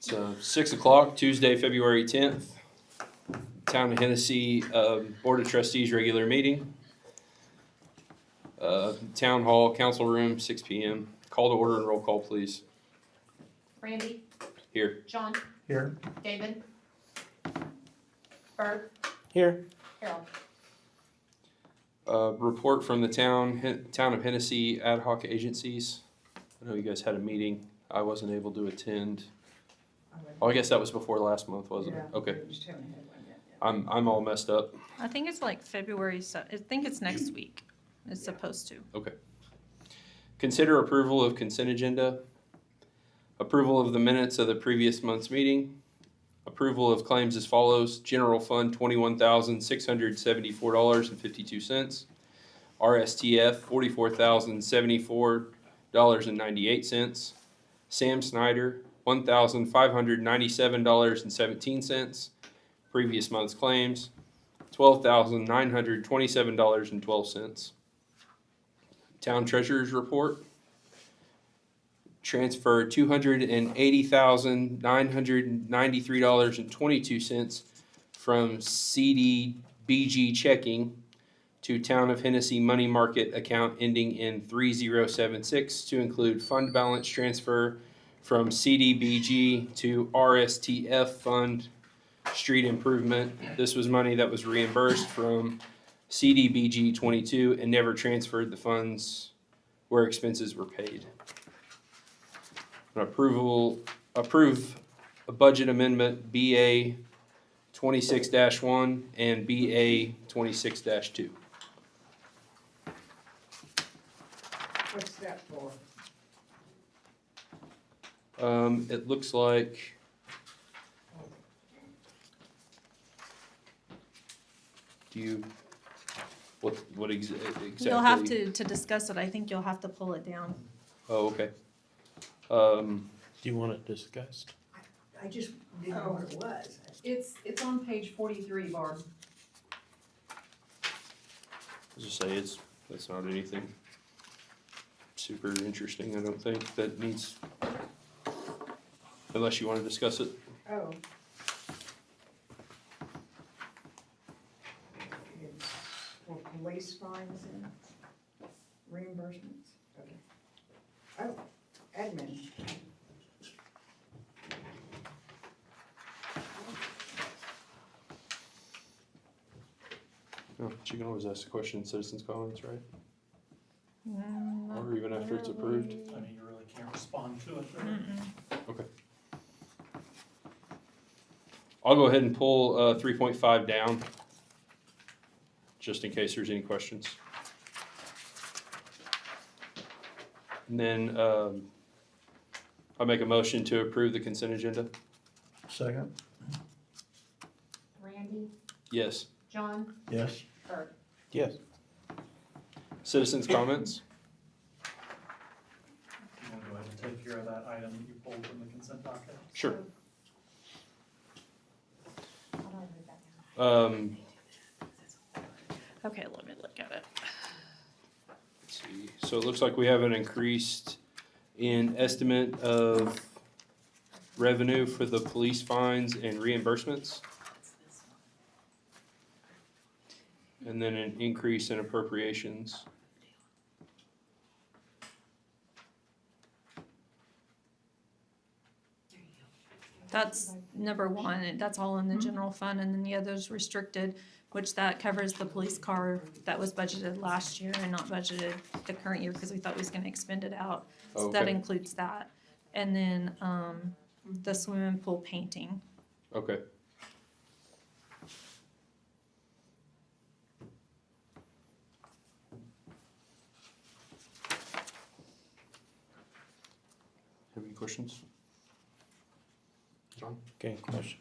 So 6 o'clock, Tuesday, February 10th, Town of Hennessey Board of Trustees regular meeting. Town Hall, Council Room, 6 p.m. Call to order and roll call, please. Randy? Here. John? Here. David? Bert? Here. Harold? Report from the Town of Hennessey ad hoc agencies. I know you guys had a meeting. I wasn't able to attend. Oh, I guess that was before last month, wasn't it? Okay. I'm all messed up. I think it's like February, I think it's next week. It's supposed to. Okay. Consider approval of consent agenda. Approval of the minutes of the previous month's meeting. Approval of claims as follows. General Fund, $21,674.52. RSTF, $44,074.98. Sam Snyder, $1,597.17. Previous month's claims, $12,927.12. Town Treasurer's Report. Transfer $280,993.22 from CDBG checking to Town of Hennessey money market account ending in 3076 to include fund balance transfer from CDBG to RSTF fund street improvement. This was money that was reimbursed from CDBG 22 and never transferred the funds where expenses were paid. Approve a budget amendment BA 26-1 and BA 26-2. What's that for? It looks like what exactly? You'll have to discuss it. I think you'll have to pull it down. Oh, okay. Do you want it discussed? I just didn't know what it was. It's on page 43, Barb. I'll just say that's not anything super interesting, I don't think, that needs, unless you want to discuss it. Oh. It's for police fines and reimbursements? Okay. Oh, admin. Oh, but you can always ask the question in citizens' comments, right? Mm, Or even after it's approved. I mean, you really can't respond to it. Okay. I'll go ahead and pull 3.5 down, just in case there's any questions. And then I'll make a motion to approve the consent agenda. Second. Randy? Yes. John? Yes. Bert? Yes. Citizens' comments? You want to go ahead and take care of that item that you pulled from the consent docket? Sure. Okay, let me look at it. Let's see. So it looks like we have an increased in estimate of revenue for the police fines and reimbursements. And then an increase in appropriations. That's number one, and that's all in the general fund, and then the other's restricted, which that covers the police car that was budgeted last year and not budgeted the current year, because we thought we was gonna expend it out. So that Okay. includes that. And then, the swimming pool painting. Okay. Have any questions? John? Okay, question.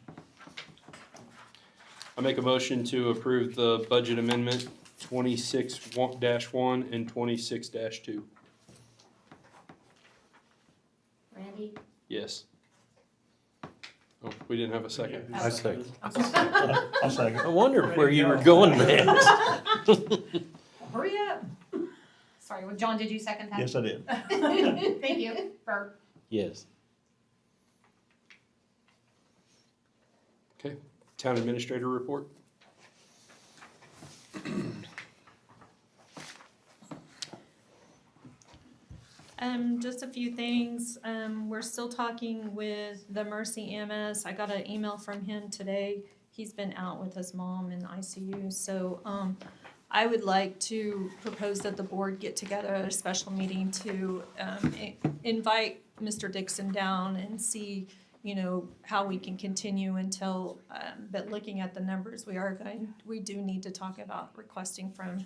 I make a motion to approve the budget amendment 26-1 and 26-2. Randy? Yes. Oh, we didn't have a second. I second. Oh. I'll second. I wondered where you were going next. Hurry up. Sorry, well, John, did you second that? Yes, I did. Thank you. Bert? Yes. Okay, town administrator report. Just a few things. We're still talking with the Mercy MS. I got an email from him today. He's been out with his mom in the ICU, so, I would like to propose that the board get together at a special meeting to, invite Mr. Dixon down and see, you know, how we can continue until, but looking at the numbers, we do need to talk about requesting from,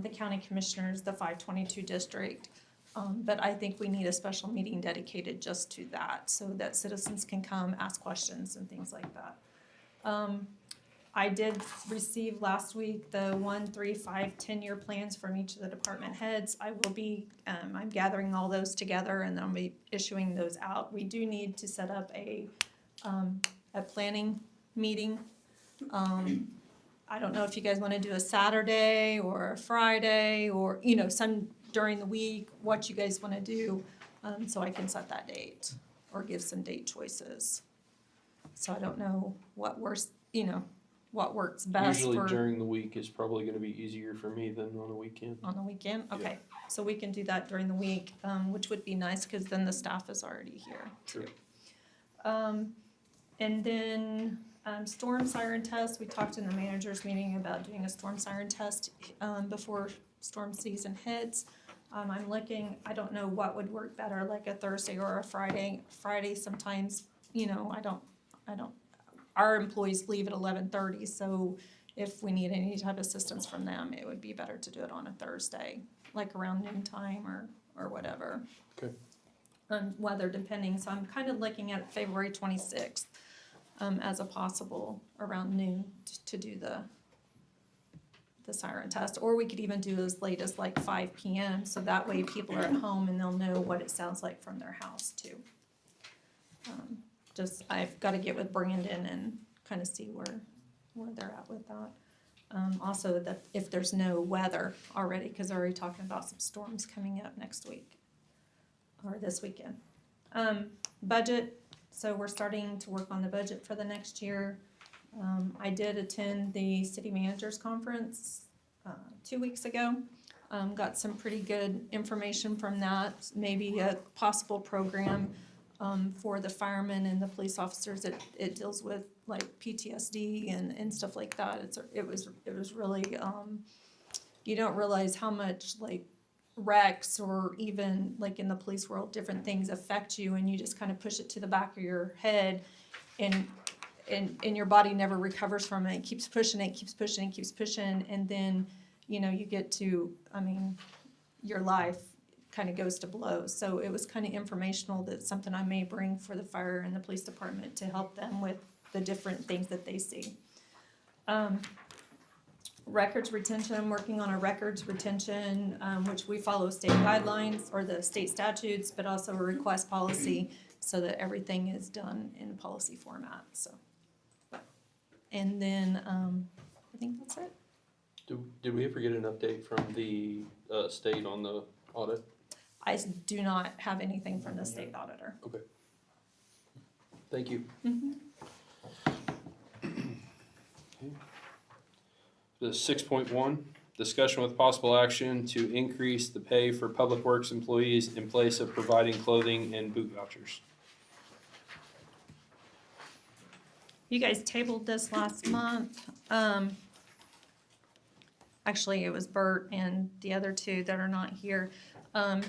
the county commissioners, the 522 district. But I think we need a special meeting dedicated just to that, so that citizens can come, ask questions and things like that. I did receive last week the 1, 3, 5, 10-year plans from each of the department heads. I will be, I'm gathering all those together and then I'll be issuing those out. We do need to set up a planning meeting. I don't know if you guys wanna do a Saturday or a Friday or, you know, some during the week, what you guys wanna do, so I can set that date or give some date choices. So I don't know what works, you know, what works best Usually for during the week is probably gonna be easier for me than on a weekend. on the weekend, okay, so we can do that during the week, which would be nice, cause then the staff is already here too. And then, storm siren test, we talked in the managers meeting about doing a storm siren test, before storm season hits. I'm looking, I don't know what would work better, like a Thursday or a Friday. Friday sometimes, you know, I don't, our employees leave at 11:30, so if we need any type of assistance from them, it would be better to do it on a Thursday, like around noon time or whatever. Okay. Weather depending, so I'm kind of looking at February 26th, as a possible around noon to do the siren test, or we could even do as late as like 5 p.m. so that way people are at home and they'll know what it sounds like from their house too. Just, I've gotta get with Brandon and kind of see where they're at with that. Also that if there's no weather already, cause they're already talking about some storms coming up next week or this weekend. Budget, so we're starting to work on the budget for the next year. I did attend the city managers conference 2 weeks ago. Got some pretty good information from that, maybe a possible program for the firemen and the police officers. It deals with like PTSD and stuff like that. It was really, you don't realize how much like wrecks or even like in the police world, different things affect you and you just kind of push it to the back of your head and your body never recovers from it. It keeps pushing, and then, you know, you get to, I mean, your life kind of goes to blows. So it was kind of informational. That's something I may bring for the fire and the police department to help them with the different things that they see. Records retention, I'm working on a records retention, which we follow state guidelines or the state statutes, but also a request policy so that everything is done in policy format, so. And then, I think that's it. Did we ever get an update from the state on the audit? I do not have anything from the state auditor. Okay. Thank you. Mhm. The 6.1, discussion with possible action to increase the pay for public works employees in place of providing clothing and boot vouchers. You guys tabled this last month. Actually, it was Bert and the other two that are not here,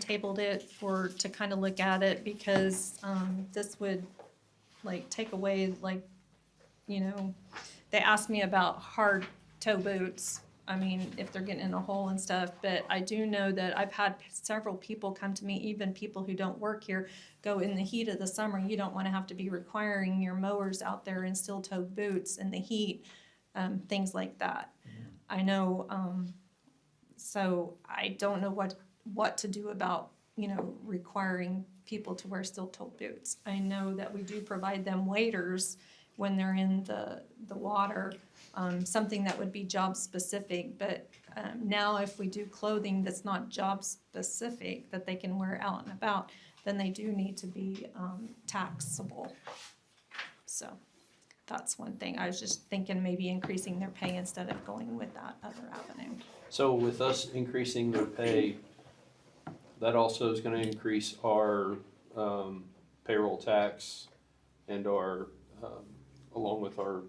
tabled it to kind of look at it because, this would like take away like, you know, they asked me about hard toe boots. I mean, if they're getting in a hole and stuff, but I do know that I've had several people come to me, even people who don't work here, go in the heat of the summer. You don't want to have to be requiring your mowers out there in steel-toed boots in the heat, things like that. I know, so I don't know what to do about, you know, requiring people to wear steel-toed boots. I know that we do provide them waders when they're in the water, something that would be job specific, but now if we do clothing that's not job specific that they can wear out and about, then they do need to be taxable. So that's one thing. I was just thinking maybe increasing their pay instead of going with that other avenue. So with us increasing their pay, that also is gonna increase our, payroll tax and our, along with our,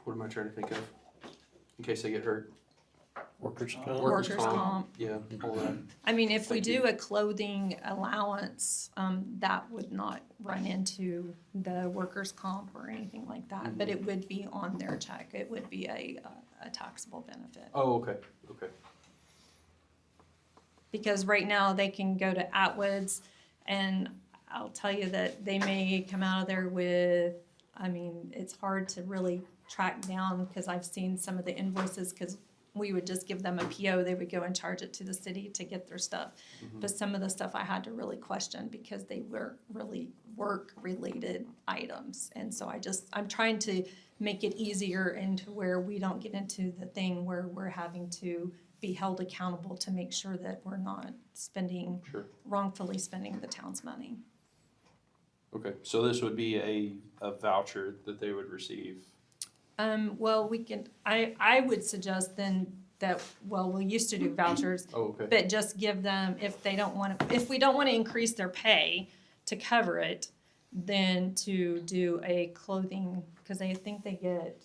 what am I trying to think of? In case they get hurt. Workers' comp. Workers' comp. Yeah, all that. I mean, if we Thank do you. a clothing allowance, that would not run into the workers' comp or anything like that, but it would be on their check. It would be a taxable benefit. Oh, okay, okay. Because right now they can go to Atwoods and I'll tell you that they may come out of there with, I mean, it's hard to really track down because I've seen some of the invoices because we would just give them a PO, they would go and charge it to the city to get their stuff. But some of the stuff I had to really question because they were really work-related items. And so I'm trying to make it easier into where we don't get into the thing where we're having to be held accountable to make sure that we're not Sure. wrongfully spending the town's money. Okay, so this would be a voucher that they would receive. Well, I would suggest then that, well, we used to do vouchers, Oh, okay. but just give them, if we don't want to increase their pay to cover it, then to do a clothing, because I think they get,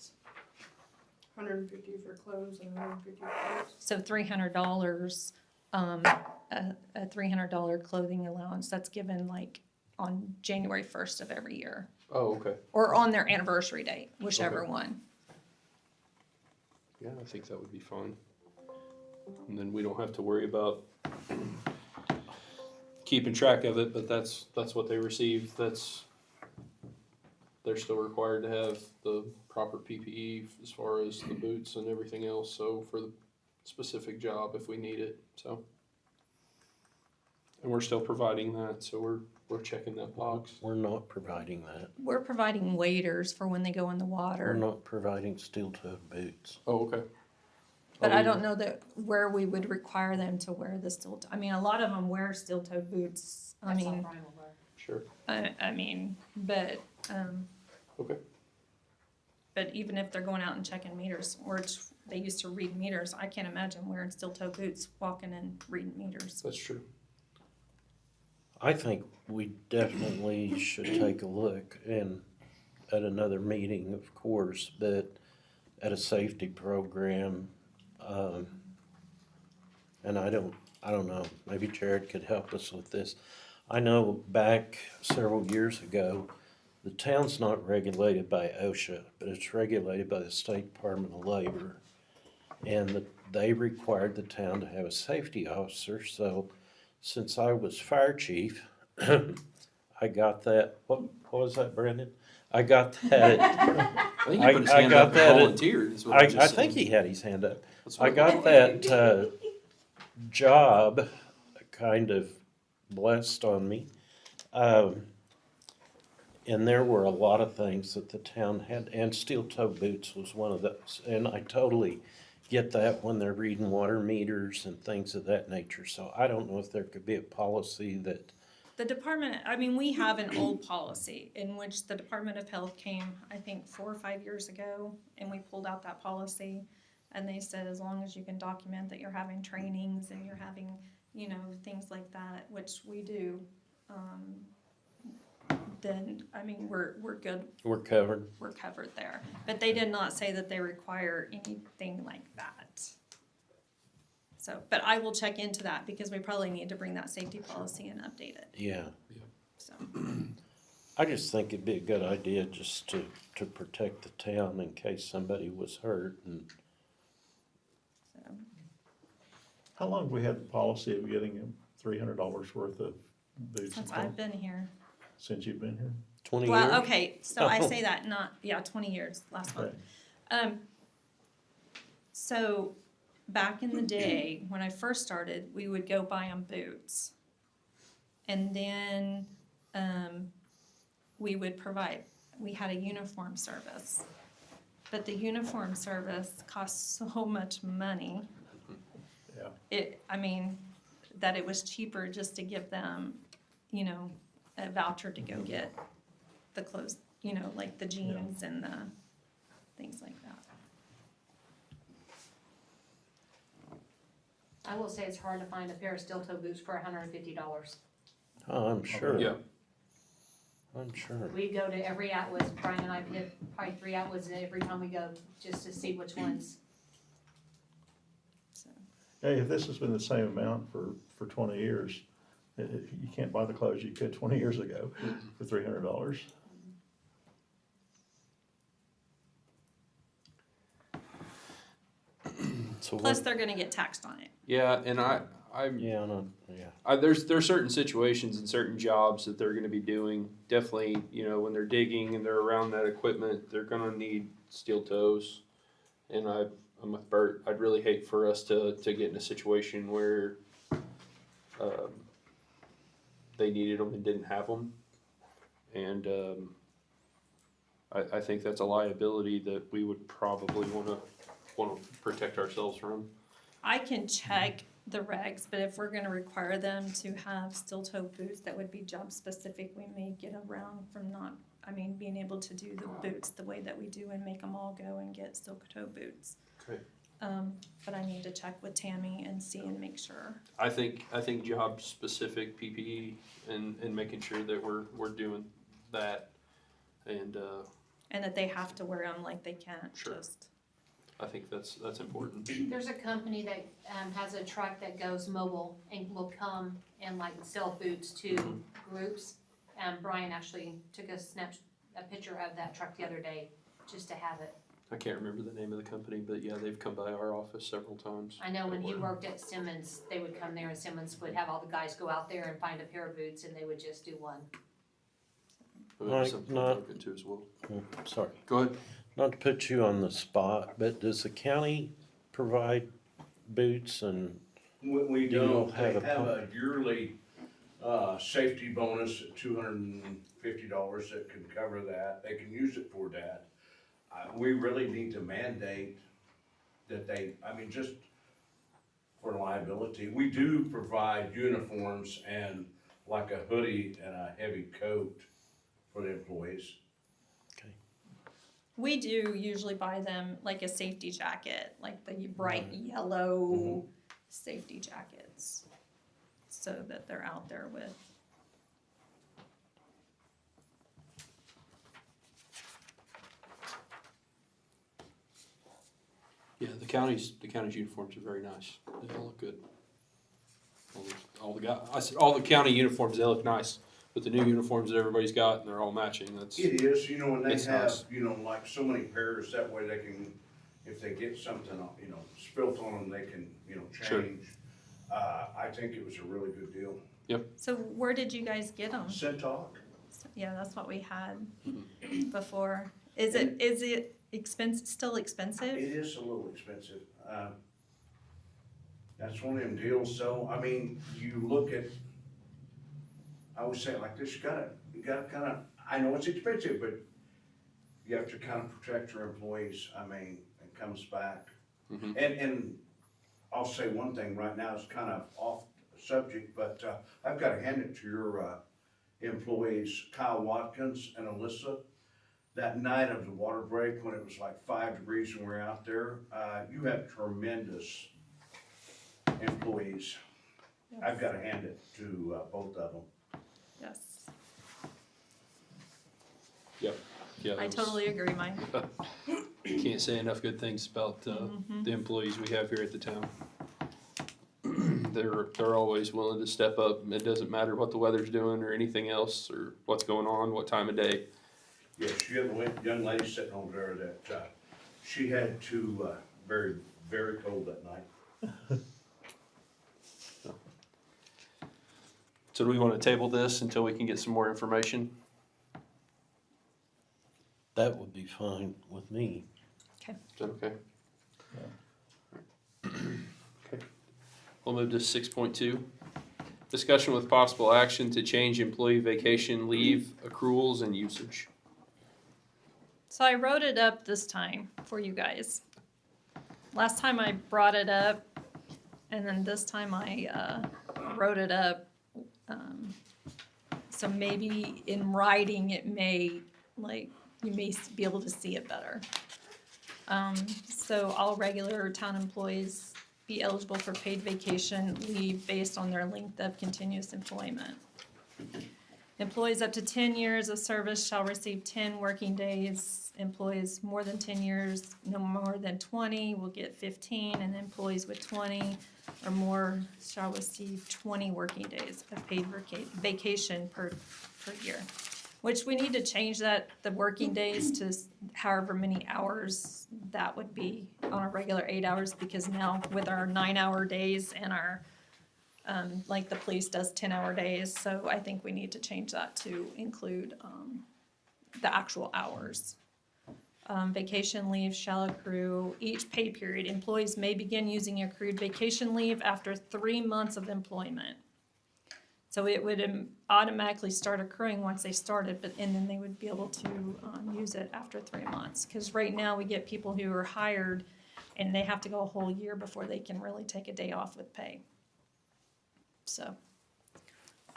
$150 for clothes and $150 for clothes. so $300, a $300 clothing allowance that's given like on January 1st of every year. Oh, okay. Or on their anniversary date, whichever Okay. one. Yeah, I think that would be fine. And then we don't have to worry about keeping track of it, but that's what they receive. They're still required to have the proper PPE as far as the boots and everything else, so for the specific job if we need it, so. And we're still providing that, so we're checking that box. We're not providing that. We're providing waders for when they go in the We're water. not providing steel-toed boots. Oh, okay. But Oh, I don't know that where we would require them to wear the steel, I mean, a lot of them wear steel-toed boots. I That's all mean, Brian will wear. Sure. I mean, but, Okay. but even if they're going out and checking meters, or they used to read meters, I can't imagine wearing steel-toed boots, walking and reading meters. That's true. I think we definitely should take a look and at another meeting, of course, but at a safety program. And I don't know, maybe Jared could help us with this. I know back several years ago, the town's not regulated by OSHA, but it's regulated by the State Department of Labor. And they required the town to have a safety officer, so since I was fire chief, I got that, what was that, Brendan? I got that, I think he put his I hand got up that and at- volunteered, is what I I just think said. he had his hand up. That's I what- got that, job kind of blessed on me. And there were a lot of things that the town had, and steel-toe boots was one of those. And I totally get that when they're reading water meters and things of that nature. So I don't know if there could be a policy that, The department, I mean, we have an old policy in which the Department of Health came, I think, 4 or 5 years ago, and we pulled out that policy. And they said, as long as you can document that you're having trainings and you're having, things like that, which we do, then, I mean, we're good, we're covered. we're covered there. But they did not say that they require anything like that. So, but I will check into that because we probably need to bring that safety policy and update it, Yeah. so. I just think it'd be a good idea just to protect the town in case somebody was hurt and So, How long have we had the policy of getting them $300 worth of boots? since and I've clothes? been here. Since you've been here? 20 years. Well, okay, so I say that 20 years, last month. Okay. So back in the day, when I first started, we would go buy them boots. And then, we had a uniform service. But the uniform service cost so much money. Yeah. That it was cheaper just to give them, a voucher to go get the clothes, you know, like the jeans and the things like that. I will say it's hard to find a pair of steel toe boots for $150. Oh, I'm sure. Yeah. I'm sure. We go to every Atwoods, Brian and I hit probably 3 Atwoods every time we go, just to see which ones. So, Hey, if this has been the same amount for 20 years, you can't buy the clothes you could 20 years ago for $300. So plus, what, they're gonna get taxed on it. Yeah, and I'm yeah, no, yeah. there's certain situations and certain jobs that they're going to be doing. Definitely, you know, when they're digging and they're around that equipment, they're going to need steel toes. And I'm with Bert. I'd really hate for us to get in a situation where they needed them and didn't have them. And I think that's a liability that we would probably want to protect ourselves from. I can check the regs, but if we're gonna require them to have steel toe boots that would be job specific, we may get around from not, being able to do the boots the way that we do and make them all go and get steel toe boots. Okay. But I need to check with Tammy and see and make sure. I think job specific PPE and making sure that we're doing that, and And that they have to wear them, like they can't Sure. just. I think that's important. There's a company that has a truck that goes mobile and will come and like sell boots to groups. Brian actually took a picture of that truck the other day just to have it. I can't remember the name of the company, but yeah, they've come by our office several times. I know when he worked at Simmons, they would come there and Simmons would have all the guys go out there and find a pair of boots and they would just do one. Maybe Like, something not- to look into as well. Sorry, Go ahead. not to put you on the spot, but does the county provide boots and, We Do you don't, have they a have a yearly, safety bonus at $250 that can cover that, they can use it for that. We really need to mandate that just for liability, we do provide uniforms and like a hoodie and a heavy coat for the employees. We do usually buy them like a safety jacket, like the bright yellow safety jackets, so that they're out there with. Yeah, the county's uniforms are very nice. They all look good. All the county uniforms, they look nice. With the new uniforms that everybody's got, and they're all matching. It is, when they It's have, nice. like so many pairs, that way they can, if they get something, spilt on them, they can, Sure. change. I think it was a really good deal. So where did you guys get them? Centok, Yeah, that's what we had before. Is it still expensive? it is a little expensive. That's one of them deals, so, you look at, I would say it like this, you gotta kinda, I know it's expensive, but you have to kind of protect your employees, it comes back. Mhm. And I'll say one thing right now, it's kind of off subject, but, I've gotta hand it to your, employees, Kyle Watkins and Alyssa. That night of the water break, when it was like 5 degrees and we were out there, you have tremendous employees. I've gotta hand it to, both of them. Yes, Yeah, I totally agree, Mike. Can't say enough good things about the employees we have here at the town. They're always willing to step up. It doesn't matter what the weather's doing or anything else or what's going on, what time of day. Yes, you have a young lady sitting over there that, she had to, very, very cold that night. So do we want to table this until we can get some more information? that would be fine with me. Is that okay? Okay. We'll move to 6.2. Discussion with possible action to change employee vacation leave accruals and usage. So I wrote it up this time for you guys. Last time I brought it up, and then this time I wrote it up So maybe in writing, it may, like, you may be able to see it better. So all regular town employees be eligible for paid vacation leave based on their length of continuous employment. Employees up to 10 years of service shall receive 10 working days. Employees more than 10 years, no more than 20, will get 15, and employees with 20 or more shall receive 20 working days of paid vacation per year. Which we need to change that, the working days, to however many hours that would be on a regular 8 hours, because now with our 9-hour days and our, like the police does 10-hour days, so I think we need to change that to include, the actual hours. Vacation leave shall accrue each pay period. Employees may begin using accrued vacation leave after 3 months of employment. So it would automatically start accruing once they started, and then they would be able to use it after 3 months. Because right now we get people who are hired and they have to go a whole year before they can really take a day off with pay. So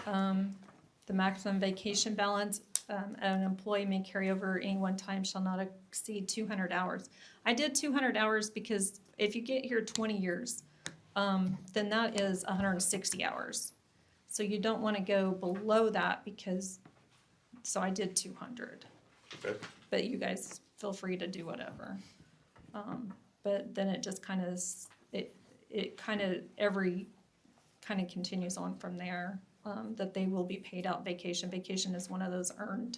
the maximum vacation balance an employee may carry over any one time shall not exceed 200 hours. I did 200 hours because if you get here 20 years, then that is 160 hours. So you don't want to go below that because, so I did 200. Okay. But you guys feel free to do whatever. But then it just kind of, it kind of, every kind of continues on from there, that they will be paid out vacation. Vacation is one of those earned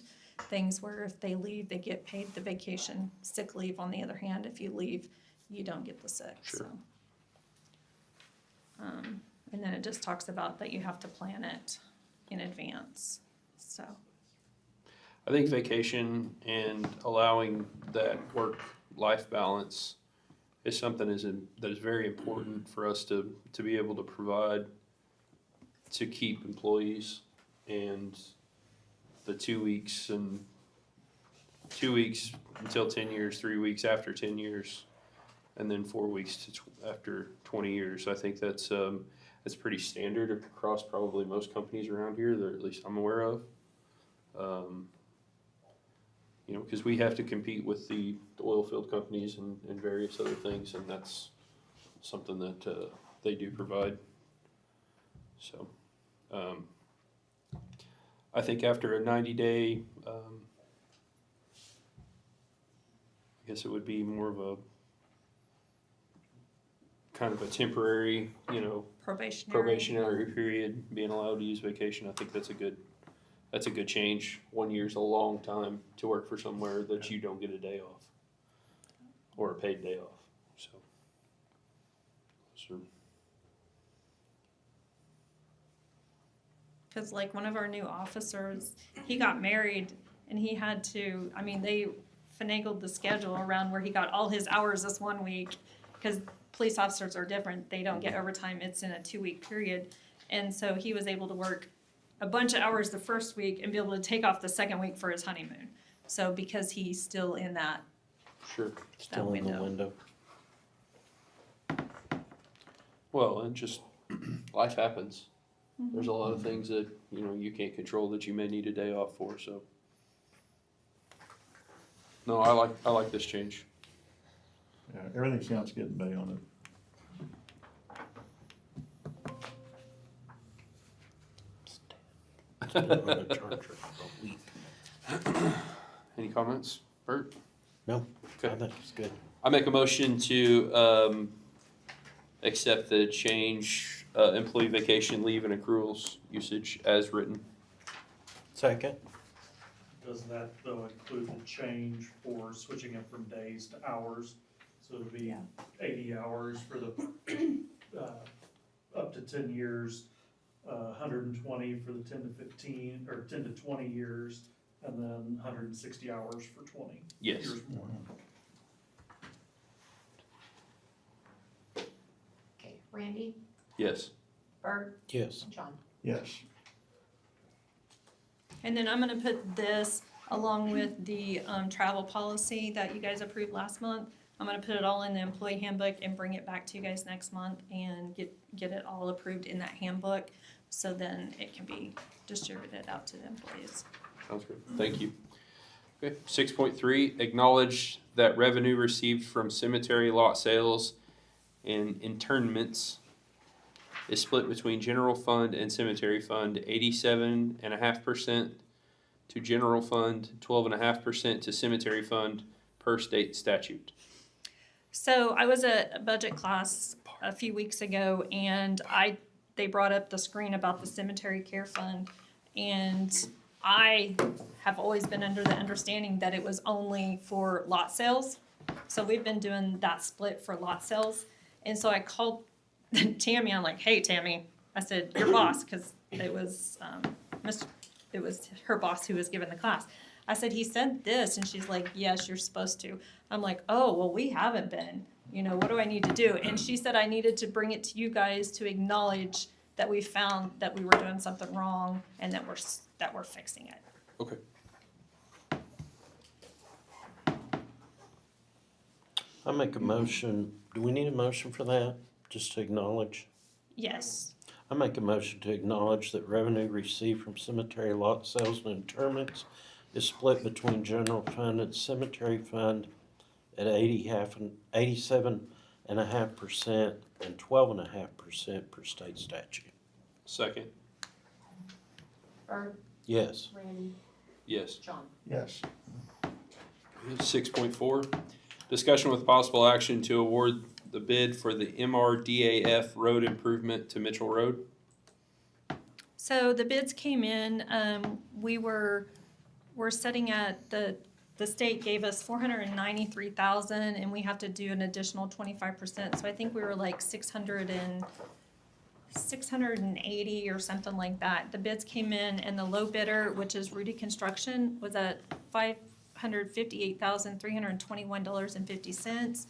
things where if they leave, they get paid the vacation. Sick leave, on the other hand, if you leave, you don't get the sick. Sure. So. And then it just talks about that you have to plan it in advance, so. I think vacation and allowing that work-life balance is something that is very important for us to be able to provide to keep employees. And the 2 weeks until 10 years, 3 weeks after 10 years, and then 4 weeks after 20 years. I think that's pretty standard across probably most companies around here, that at least I'm aware of. You know, because we have to compete with the oil field companies and various other things, and that's something that they do provide. So, I think after a 90-day, I guess it would be more of a kind of a temporary, you know, probationary period, being allowed to use vacation. I think that's a good change. 1 year's a long time to work for somewhere that you don't get a day off or a paid day off. So. Because like one of our new officers, he got married and he had to, I mean, they finagled the schedule around where he got all his hours this 1 week, because police officers are different. They don't get overtime. It's in a 2-week period. And so he was able to work a bunch of hours the first week and be able to take off the second week for his honeymoon. So because he's still in that, Sure. Still in the window. Well, and just life happens. There's a lot of things that, you know, you can't control that you may need a day off for, so. No, I like this change. Yeah, everything sounds good to me on it. Still on the charger for a week. Any comments, Bert? No, I Okay. think it's good. I make a motion to accept the change, employee vacation leave and accruals usage as written. Second? Does that though include the change for switching it from days to hours? So it'll be 80 hours for the, up to 10 years, 120 for the 10 to 15, or 10 to 20 years, and then 160 hours for 20 Yes. years more. Okay, Randy, Yes. Bert, Yes. and John. Yes. and then I'm gonna put this along with the travel policy that you guys approved last month. I'm gonna put it all in the employee handbook and bring it back to you guys next month and get it all approved in that handbook. so then it can be distributed out to the employees. Sounds good. Thank you. Okay, 6.3, acknowledge that revenue received from cemetery lot sales and internments is split between general fund and cemetery fund, 87.5% to general fund, 12.5% to cemetery fund per state statute. So I was at a budget class a few weeks ago, and they brought up the screen about the cemetery care fund, and I have always been under the understanding that it was only for lot sales. So we've been doing that split for lot sales, and so I called Tammy. I'm like, "Hey, Tammy," I said, "Your boss," because it was her boss who was giving the class. I said, "He said this," and she's like, "Yes, you're supposed to." I'm like, "Oh, well, we haven't been. What do I need to do?" And she said I needed to bring it to you guys to acknowledge that we found that we were doing something wrong and that we're fixing it. Okay. I make a motion, do we need a motion for that, just to acknowledge? Yes. I make a motion to acknowledge that revenue received from cemetery lot sales and interments is split between general fund and cemetery fund at 87.5% and 12.5% per state statute. Second. Bert, Yes. Randy, Yes. John. Yes. 6.4, discussion with possible action to award the bid for the MRDAF road improvement to Mitchell Road. So the bids came in, we're sitting at, the state gave us 493,000 and we have to do an additional 25%. So I think we were like 680 or something like that. The bids came in and the low bidder, which is Rudy Construction, was at $558,321.50.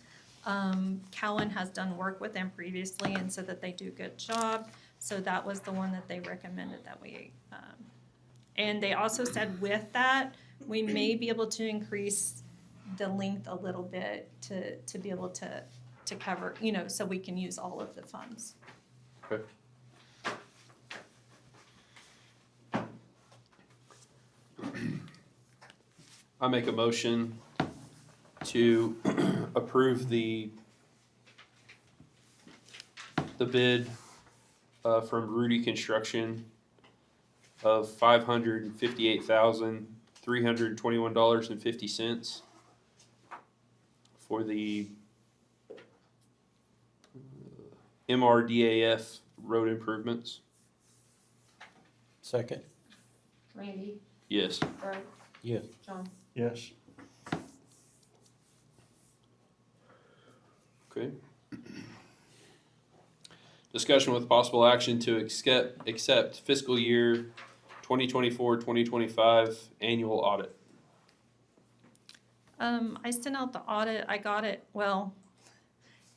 Cowan has done work with them previously and said that they do a good job. So that was the one that they recommended that we, and they also said with that, we may be able to increase the length a little bit to be able to cover, so we can use all of the funds. Okay. I make a motion to approve the bid from Rudy Construction of $558,321.50 for the MRDAF road improvements. Second? Randy, Yes. Bert, Yes. John. Yes. Okay. Discussion with possible action to accept fiscal year 2024-2025 annual audit. I sent out the audit, I got it, well,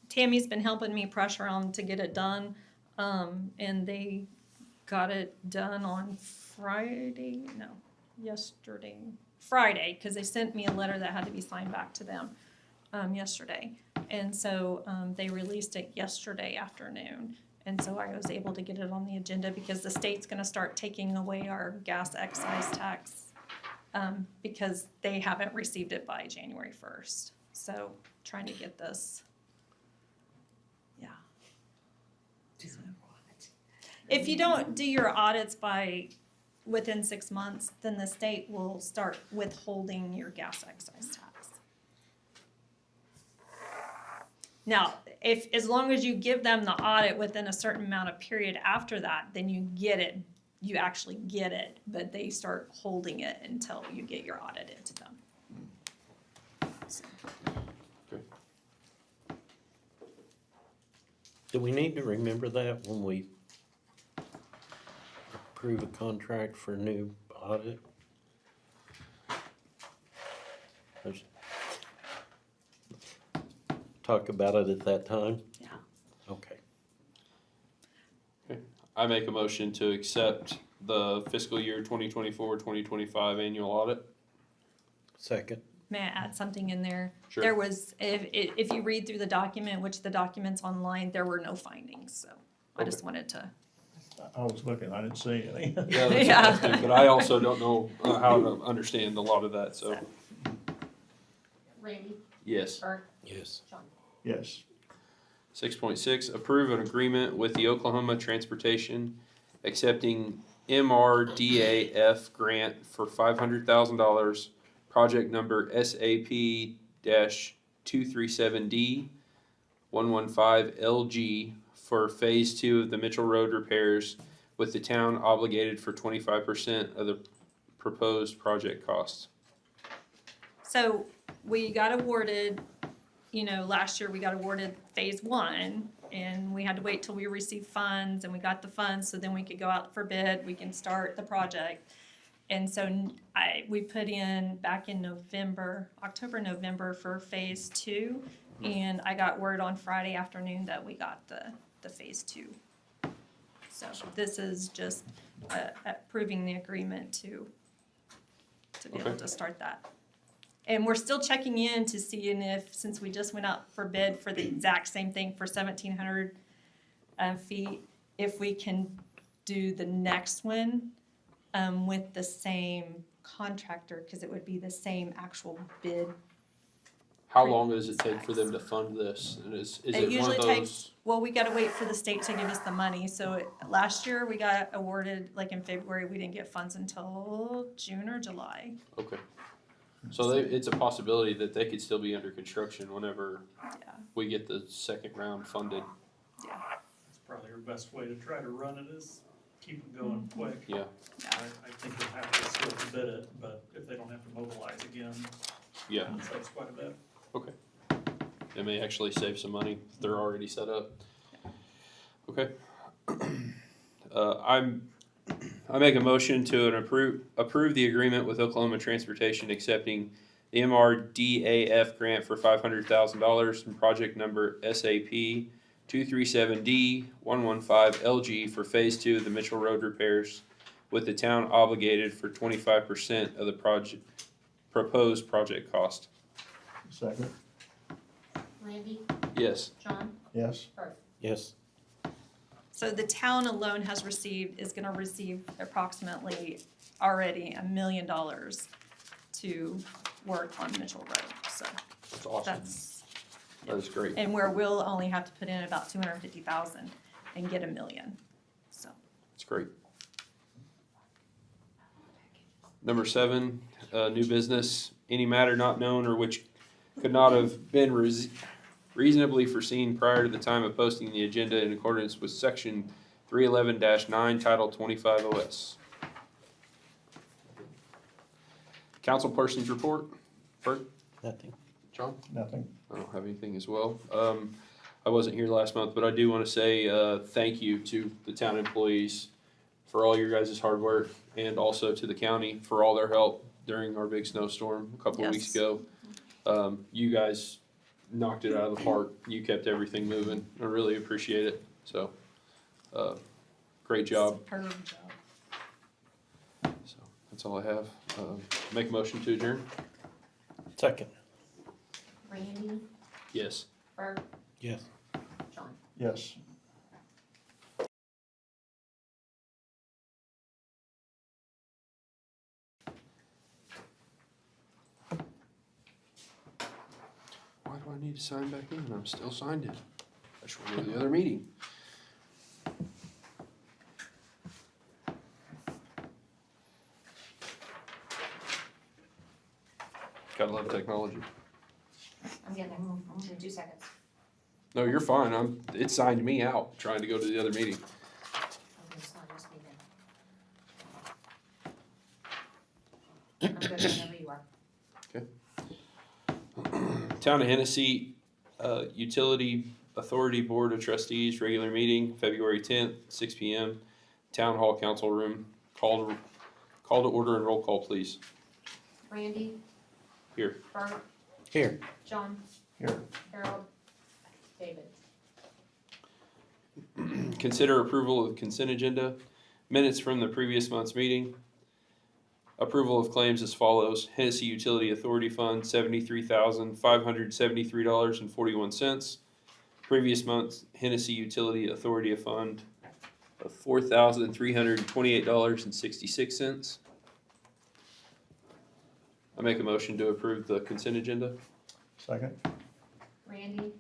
Tammy's been helping me pressure them to get it done, and they got it done on Friday, because they sent me a letter that had to be signed back to them, yesterday. And so, they released it yesterday afternoon, and so I was able to get it on the agenda because the state's gonna start taking away our gas excise tax, because they haven't received it by January 1st. So trying to get this, yeah. If you don't do your audits within 6 months, then the state will start withholding your gas excise tax. Now, as long as you give them the audit within a certain amount of period after that, then you get it. You actually get it, but they start holding it until you get your audit into them. So. Okay. Do we need to remember that when we approve a contract for a new audit? There's- Talk about it at that time? Yeah. Okay. I make a motion to accept the fiscal year 2024-2025 annual audit. Second? May I add something in there? Sure. There was, if you read through the document, which the document's online, there were no findings, so I just wanted to I was looking, I didn't see any. Yeah, that's Yeah. interesting, but I also don't know how to understand a lot of that, so, Randy, yes. Bert, Yes. John. Yes, 6.6, approve an agreement with the Oklahoma Transportation accepting MRDAF grant for $500,000, project number SAP-237D 115LG for Phase 2 of the Mitchell Road repairs, with the town obligated for 25% of the proposed project costs. So we got awarded, last year we got awarded phase 1, and we had to wait till we received funds, and we got the funds, so then we could go out for bid, we can start the project. And so we put in back in October, November for phase 2, and I got word on Friday afternoon that we got the phase 2. So this is just approving the agreement to be able Okay. to start that. And we're still checking in to see if, since we just went out for bid for the exact same thing for 1,700 feet, if we can do the next one with the same contractor, because it would be the same actual bid. How long does it take for them to fund this? And is It it one usually of takes, those? well, we gotta wait for the state to give us the money, so last year we got awarded, like in February, we didn't get funds until June or July. Okay. So it's a possibility that they could still be under construction whenever Yeah. we get the second round funded. That's probably our best way to try to run it is keep it going quick. Yeah. I think they'll have to still bid it, but if they don't have to mobilize again, Yeah. it saves quite a bit. It may actually save some money if they're already set up. Okay. I make a motion to approve the agreement with Oklahoma Transportation accepting the MRDAF grant for $500,000 from project number SAP 237D 115LG for Phase 2 of the Mitchell Road repairs, with the town obligated for 25% of the proposed project cost. second, Randy, Yes. John, yes, Bert. Yes. So the town alone is gonna receive approximately already $1 million to work on Mitchell Road, so That's awesome. That is great. and where we'll only have to put in about 250,000 and get $1 million, so. That's great. Number 7, new business, any matter not known or which could not have been reasonably foreseen prior to the time of posting the agenda in accordance with section 311-9, title 25 OS. Councilperson's report. Bert? Nothing. John? nothing. I don't have anything as well. I wasn't here last month, but I do want to say thank you to the town employees for all your guys' hard work, and also to the county for all their help during our big snowstorm a couple of weeks Yes. ago. You guys knocked it out of the park. You kept everything moving. I really appreciate it. So, great job. Superb job. So that's all I have. Make a motion to adjourn? Second. Randy, Yes. Bert, Yes. John. Yes. Why do I need to sign back in? I'm still signed in. I just want to go to the other meeting. Gotta love technology. I'm getting there in 2 seconds. No, you're fine. It signed me out trying to go to the other meeting. I'm gonna sign this meeting. I'm good whenever you are. Town of Hennessey, Utility Authority Board of Trustees, regular meeting, February 10th, 6 p.m. Town Hall Council Room. Call to order and roll call, please. Randy. Here. Bert, Here. John, Here. Harold, David. Consider approval of consent agenda, minutes from the previous month's meeting. Approval of claims as follows: Hennessey Utility Authority Fund, $73,573.41. Previous month, Hennessey Utility Authority Fund, of $4,328.66. I make a motion to approve the consent agenda. Second, Randy,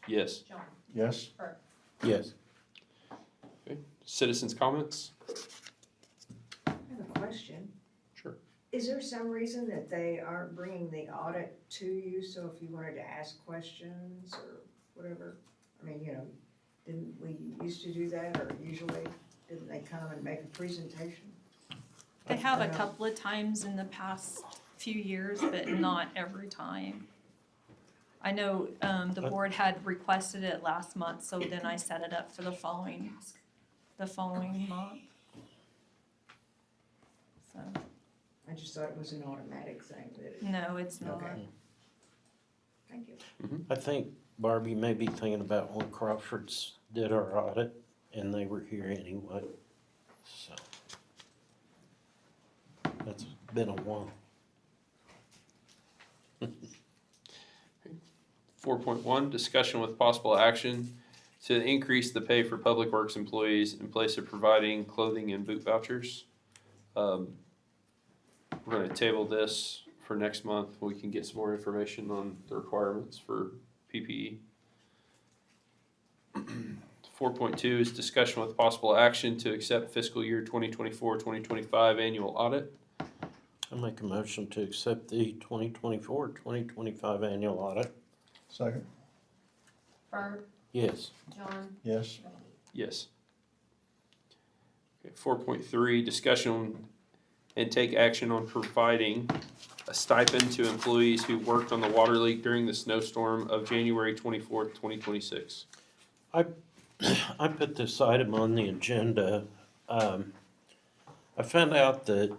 Yes. John, yes? Bert. Yes. Citizens' comments? I have a question. Sure. Is there some reason that they aren't bringing the audit to you, so if you wanted to ask questions or whatever? I mean, you know, didn't we used to do that, or usually, didn't they come and make a presentation? They have a couple of times in the past few years, but not every time. I know, the board had requested it last month, so then I set it up for the following month. So, I just thought it was an automatic thing that it, no, it's not. okay. Thank you. I think Barbie may be thinking about when Crawford's did our audit and they were here anyway, so. That's been a while. 4.1, discussion with possible action to increase the pay for public works employees in place of providing clothing and boot vouchers. We're gonna table this for next month. We can get some more information on the requirements for PPE. 4.2 is discussion with possible action to accept fiscal year 2024-2025 annual audit. I make a motion to accept the 2024-2025 annual audit. Second, Bert, Yes. John, yes? Randy. Yes. Okay, 4.3, discussion and take action on providing a stipend to employees who worked on the water leak during the snowstorm of January 24th, 2026. I put this item on the agenda. I found out that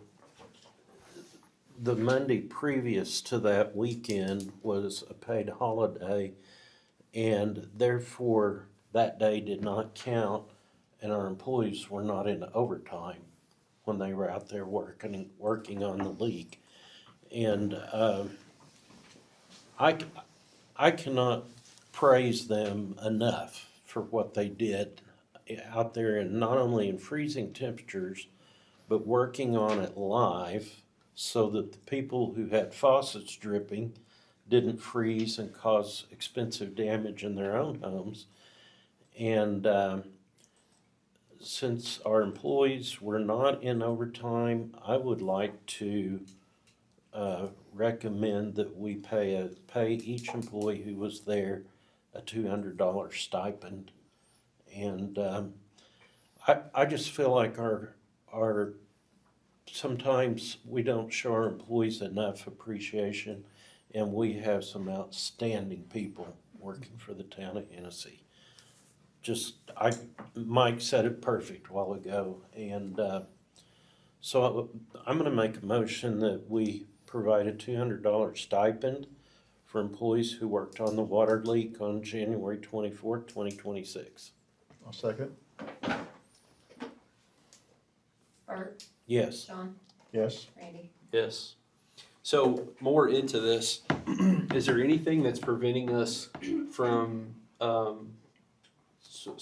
the Monday previous to that weekend was a paid holiday, and therefore that day did not count, and our employees were not in overtime when they were out there working on the leak. And I cannot praise them enough for what they did out there, and not only in freezing temperatures, but working on it live so that the people who had faucets dripping didn't freeze and cause expensive damage in their own homes. And since our employees were not in overtime, I would like to recommend that we pay each employee who was there a $200 stipend. And I just feel like our sometimes we don't show our employees enough appreciation, and we have some outstanding people working for the town of Hennessey. Mike said it perfect a while ago, and so I'm gonna make a motion that we provide a $200 stipend for employees who worked on the water leak on January 24th, 2026. I'll second, Bert, Yes. John, yes? Randy. Yes. So more into this, is there anything that's preventing us from, so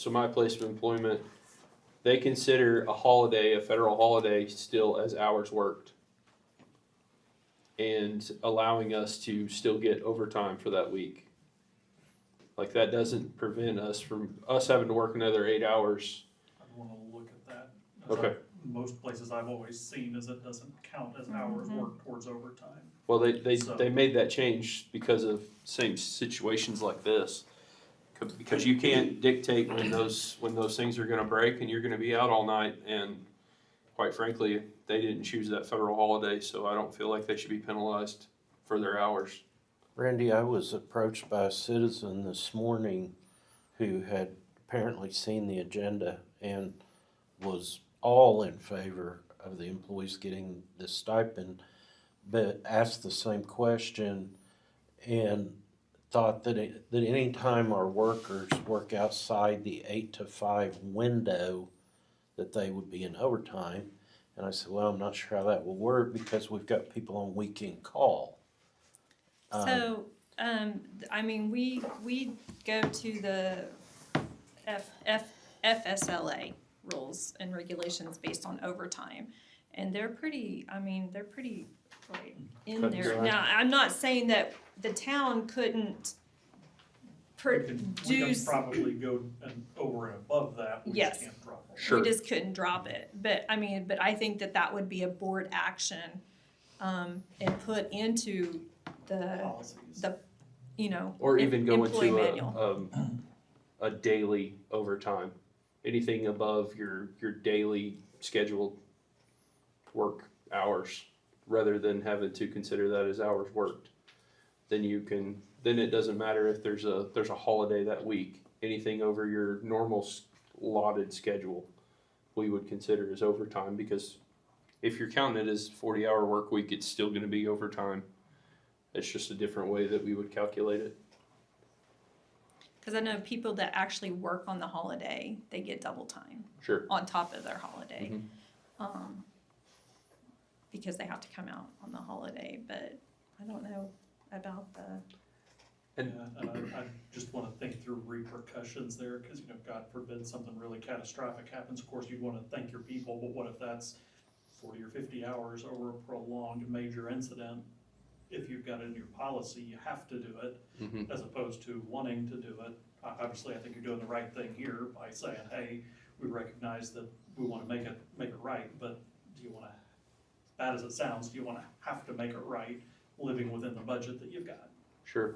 my place of employment, they consider a holiday, a federal holiday, still as hours worked, and allowing us to still get overtime for that week. Like, that doesn't prevent us from having to work another 8 hours. I'd wanna look at that. Okay. Most places I've always seen is it doesn't count as hours worked towards overtime. Well, they So- made that change because of same situations like this. Because you can't dictate when those things are gonna break and you're gonna be out all night, and quite frankly, they didn't choose that federal holiday, so I don't feel like they should be penalized for their hours. Randy, I was approached by a citizen this morning who had apparently seen the agenda and was all in favor of the employees getting this stipend, but asked the same question and thought that any time our workers work outside the 8 to 5 window, that they would be in overtime. And I said, well, I'm not sure how that will work because we've got people on weekend call. So, I mean, we go to the FSLA rules and regulations based on overtime. And they're pretty, like, in Cut and there. dry. Now, I'm not saying that the town couldn't We can produce, probably go over and above that, we Yes. just can't drop it. Sure. we just couldn't drop it. But I think that would be a board action, and put into the, Policies. Or even go employee into manual. a daily overtime. Anything above your daily scheduled work hours, rather than having to consider that as hours worked. Then it doesn't matter if there's a holiday that week. Anything over your normal allotted schedule, we would consider as overtime, because if you're counting it as 40-hour work week, it's still gonna be overtime. It's just a different way that we would calculate it. Because I know people that actually work on the holiday, they get double time Sure. on top of their holiday. Mhm. Because they have to come out on the holiday, but I don't know about the, And- Yeah, and I just wanna think through repercussions there, cause God forbid something really catastrophic happens, of course you'd wanna thank your people, but what if that's 40 or 50 hours over a prolonged major incident? If you've got it in your policy, you have to do it, Mhm. as opposed to wanting to do it. Obviously, I think you're doing the right thing here by saying, hey, we recognize that we wanna make it right, but do you wanna, as bad as it sounds, do you wanna have to make it right, living within the budget that you've got? Sure.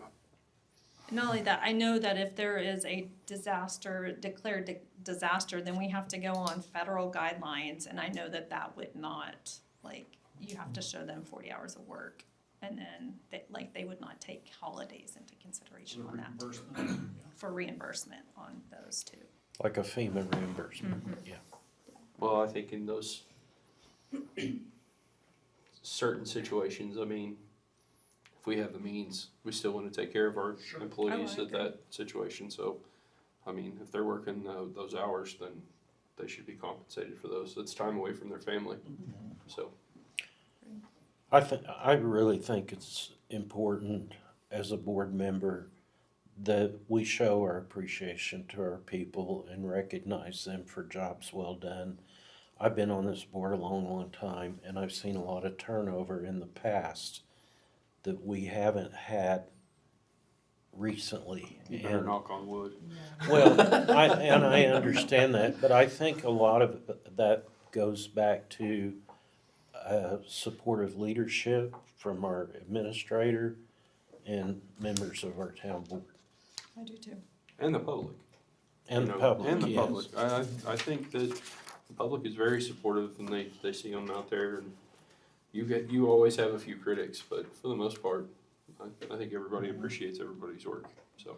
not only that, I know that if there is a declared disaster, then we have to go on federal guidelines, and I know that would not, you have to show them 40 hours of work. And then, they would not take holidays into consideration on that, Reimbursement. for reimbursement on those too. Like a FEMA reimbursement, yeah. Well, I think in those certain situations, if we have the means, we still want to take care of our Sure. employees Oh, I at that situation. So, if they're working those hours, then they should be compensated for those. It's time away from their family. So, I really think it's important as a board member that we show our appreciation to our people and recognize them for jobs well done. I've been on this board a long, long time, and I've seen a lot of turnover in the past that we haven't had recently. you better And- knock on wood. Well, I understand that, but I think a lot of that goes back to supportive leadership from our administrator and members of our town board. I do too. And the public. And you the know, public, And the yes. public. I think that the public is very supportive, and they see them out there, and you always have a few critics, but for the most part, I think everybody appreciates everybody's work, so.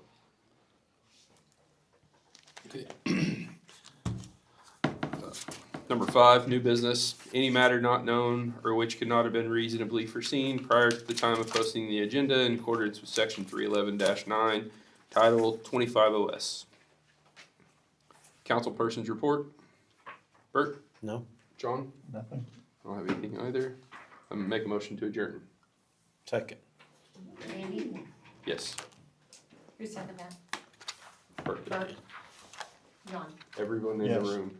Okay. Number 5, new business. Any matter not known or which could not have been reasonably foreseen prior to the time of posting the agenda in accordance with section 311-9, title 25 OS. Councilperson's report. Bert? No? John? Nothing? I don't have anything either. I'm gonna make a motion to adjourn. Second. Andy, Yes. who seconded that? Bert. Bert? John. Everyone in the Yes. room.